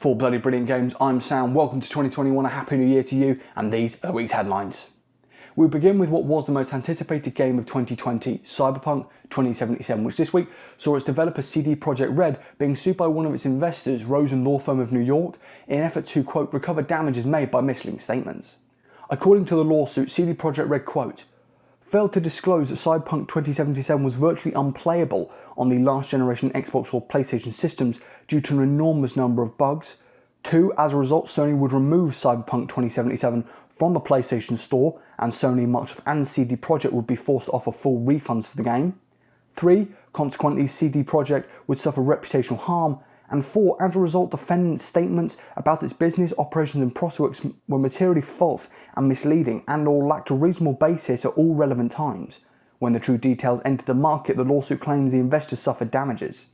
For bloody brilliant games, I'm Sam. Welcome to 2021, a happy new year to you, and these are the week's headlines. We'll begin with what was the most anticipated game of 2020, Cyberpunk 2077, which this week saw its developer CD Projekt Red being sued by one of its investors, Rosen Law Firm of New York, in an effort to, quote, recover damages made by misleading statements. According to the lawsuit, CD Projekt Red, quote, failed to disclose that Cyberpunk 2077 was virtually unplayable on the last generation Xbox or PlayStation systems due to an enormous number of bugs. 2. As a result, Sony would remove Cyberpunk 2077 from the PlayStation Store, and Sony, Microsoft and CD Projekt would be forced to offer full refunds for the game. 3. Consequently, CD Projekt would suffer reputational harm. And 4. As a result, defendant's statements about its business, operations and prospects were materially false and misleading and or lacked a reasonable basis at all relevant times. When the true details entered the market, the lawsuit claims the investors suffered damages.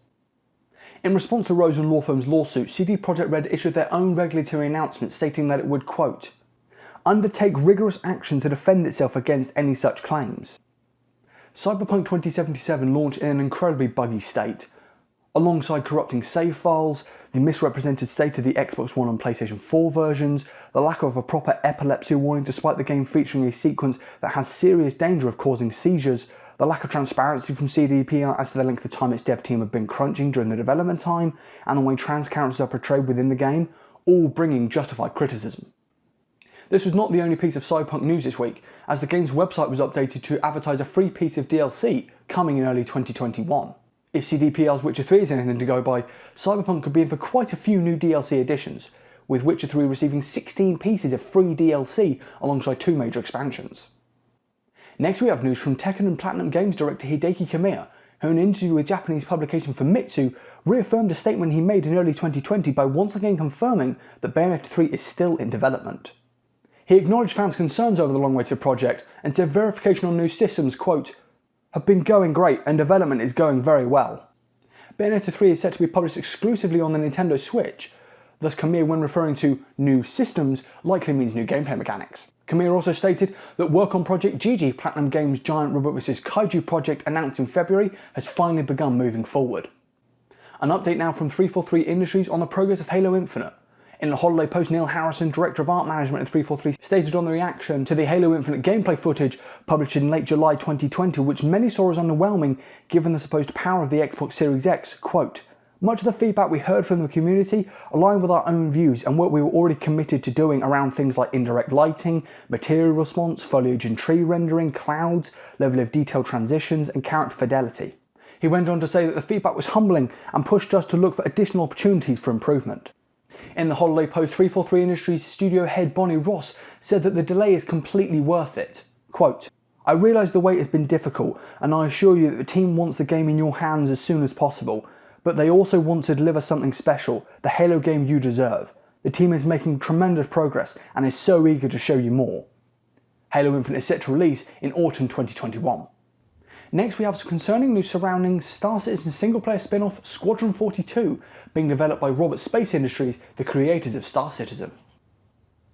In response to Rosen Law Firm's lawsuit, CD Projekt Red issued their own regulatory announcement stating that it would, quote, undertake rigorous action to defend itself against any such claims. Cyberpunk 2077 launched in an incredibly buggy state. Alongside corrupting save files, the misrepresented state of the Xbox One and PlayStation 4 versions, the lack of a proper epilepsy warning despite the game featuring a sequence that has serious danger of causing seizures, the lack of transparency from CDPR as to the length of time its dev team have been crunching during the development time, and the way trans characters are portrayed within the game, all bringing justified criticism. This was not the only piece of Cyberpunk news this week, as the game's website was updated to advertise a free piece of DLC coming in early 2021. If CDPR's Witcher 3 is anything to go by, Cyberpunk could be in for quite a few new DLC additions, with Witcher 3 receiving 16 pieces of free DLC alongside 2 major expansions. Next we have news from Tekken and PlatinumGames director Hideki Kamiya, who in an interview with Japanese publication Famitsu reaffirmed a statement he made in early 2020 by once again confirming that Bayonetta 3 is still in development. He acknowledged fans' concerns over the long-awaited project and said verification on new systems, quote, have been going great and development is going very well. Bayonetta 3 is set to be published exclusively on the Nintendo Switch, thus Kamiya, when referring to new systems, likely means new gameplay mechanics. Kamiya also stated that work on Project G.G, PlatinumGames' giant Robot vs. Kaiju project announced in February, has finally begun moving forward. An update now from 343 Industries on the progress of Halo Infinite. In the holiday post, Neil Harrison, Director of Art Management at 343, stated on the reaction to the Halo Infinite gameplay footage published in late July 2020, which many saw as underwhelming given the supposed power of the Xbox Series X, quote, much of the feedback we heard from the community aligned with our own views and what we were already committed to doing around things like indirect lighting, material response, foliage and tree rendering, clouds, level of detail transitions and character fidelity. He went on to say that the feedback was humbling and pushed us to look for additional opportunities for improvement. In the holiday post, 343 Industries studio head Bonnie Ross said that the delay is completely worth it. Quote, I realise the wait has been difficult and I assure you that the team wants the game in your hands as soon as possible, but they also want to deliver something special, the Halo game you deserve. The team is making tremendous progress and is so eager to show you more. Halo Infinite is set to release in autumn 2021. Next we have some concerning news surrounding Star Citizen single-player spin-off Squadron 42, being developed by Roberts Space Industries, the creators of Star Citizen.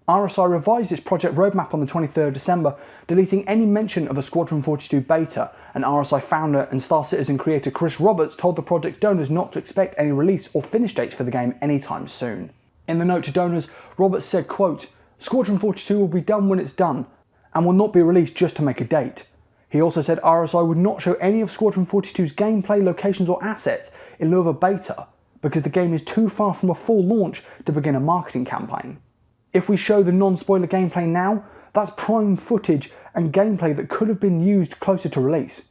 RSI revised its project roadmap on the 23rd of December, deleting any mention of a Squadron 42 beta, and RSI founder and Star Citizen creator Chris Roberts told the project's donors not to expect any release or finish dates for the game anytime soon. In the note to donors, Roberts said, quote, Squadron 42 will be done when it's done, and will not be released just to make a date. He also said RSI would not show any of Squadron 42's gameplay, locations or assets in lieu of a beta, because the game is too far from a full launch to begin a marketing campaign. If we show the non-spoiler gameplay now, that's prime footage and gameplay that could have been used closer to release.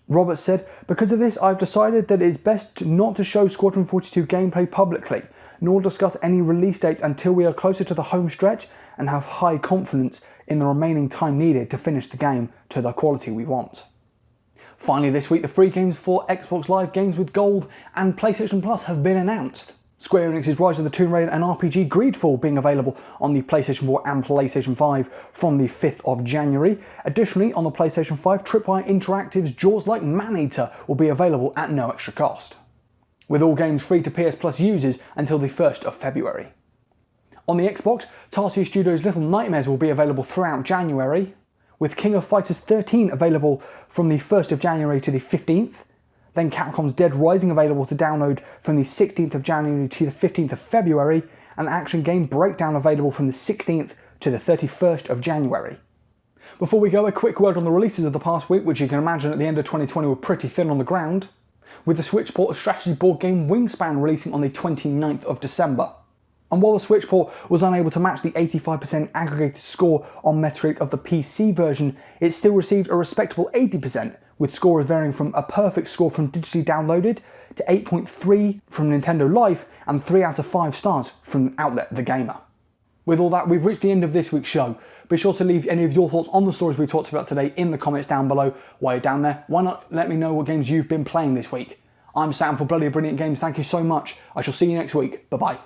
Roberts said, because of this I've decided that it is best not to show Squadron 42 gameplay publicly, nor discuss any release dates until we are closer to the home stretch and have high confidence in the remaining time needed to finish the game to the quality we want. Finally this week, the free games for Xbox Live Games with Gold and PlayStation Plus have been announced. Square Enix's Rise of the Tomb Raider and RPG Greedfall being available on the PlayStation 4 and PlayStation 5 from the 5th of January. Additionally, on the PlayStation 5, Tripwire Interactive's Jaws Like Maneater will be available at no extra cost, with all games free to PS Plus users until the 1st of February. On the Xbox, Tarsier Studios' Little Nightmares will be available throughout January, with King of Fighters 13 available from the 1st of January to the 15th, then Capcom's Dead Rising available to download from the 16th of January to the 15th of February, and action game Breakdown available from the 16th to the 31st of January. Before we go, a quick word on the releases of the past week, which you can imagine at the end of 2020 were pretty thin on the ground, with the Switch port of strategy board game Wingspan releasing on the 29th of December. And while the Switch port was unable to match the 85% aggregated score on Metacritic of the PC version, it still received a respectable 80%, with scores varying from a perfect score from digitally downloaded to 8.3 from Nintendo Life and 3 out of 5 stars from outlet The Gamer. With all that, we've reached the end of this week's show. Be sure to leave any of your thoughts on the stories we talked about today in the comments down below. While you're down there, why not let me know what games you've been playing this week? I'm Sam for Bloody Brilliant Games, thank you so much. I shall see you next week, bye bye.